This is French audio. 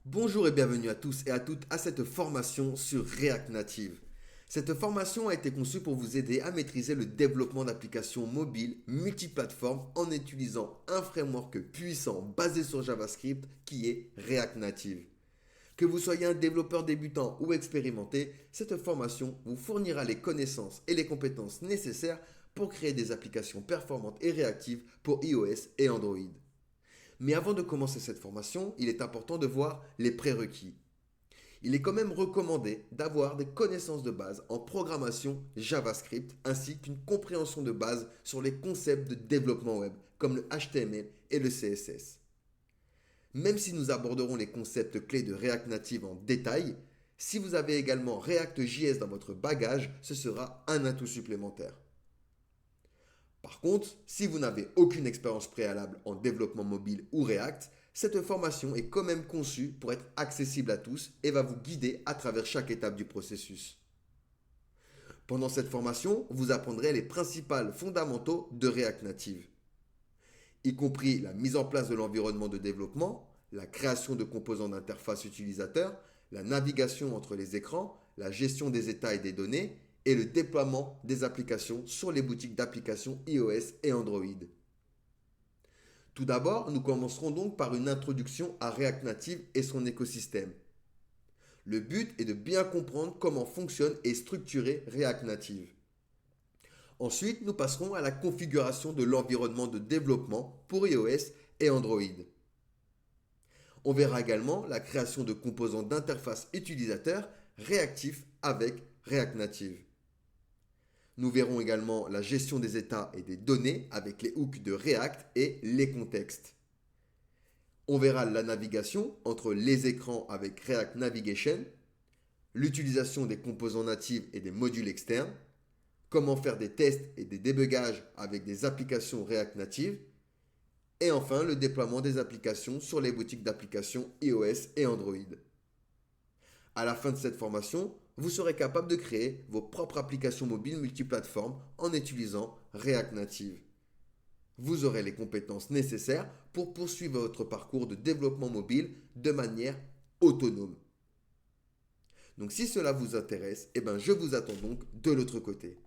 Bonjour et bienvenue à tous et à toutes à cette formation sur React Native. Cette formation a été conçue pour vous aider à maîtriser le développement d'applications mobiles multiplateformes en utilisant un framework puissant basé sur JavaScript qui est React Native. Que vous soyez un développeur débutant ou expérimenté, cette formation vous fournira les connaissances et les compétences nécessaires pour créer des applications performantes et réactives pour iOS et Android. Mais avant de commencer cette formation, il est important de voir les prérequis. Il est quand même recommandé d'avoir des connaissances de base en programmation JavaScript ainsi qu'une compréhension de base sur les concepts de développement web comme le HTML et le CSS. Même si nous aborderons les concepts clés de React Native en détail, si vous avez également React.js dans votre bagage, ce sera un atout supplémentaire. Par contre, si vous n'avez aucune expérience préalable en développement mobile ou React, cette formation est quand même conçue pour être accessible à tous et va vous guider à travers chaque étape du processus. Pendant cette formation, vous apprendrez les principaux fondamentaux de React Native, y compris la mise en place de l'environnement de développement, la création de composants d'interface utilisateur, la navigation entre les écrans, la gestion des états et des données, et le déploiement des applications sur les boutiques d'applications iOS et Android. Tout d'abord, nous commencerons donc par une introduction à React Native et son écosystème. Le but est de bien comprendre comment fonctionne et est structuré React Native. Ensuite, nous passerons à la configuration de l'environnement de développement pour iOS et Android. On verra également la création de composants d'interface utilisateur réactifs avec React Native. Nous verrons également la gestion des états et des données avec les hooks de React et les contextes. On verra la navigation entre les écrans avec React Navigation, l'utilisation des composants natifs et des modules externes, comment faire des tests et des débugages avec des applications React Native, et enfin le déploiement des applications sur les boutiques d'applications iOS et Android. À la fin de cette formation, vous serez capable de créer vos propres applications mobiles multiplateformes en utilisant React Native. Vous aurez les compétences nécessaires pour poursuivre votre parcours de développement mobile de manière autonome. Donc si cela vous intéresse, je vous attends donc de l'autre côté.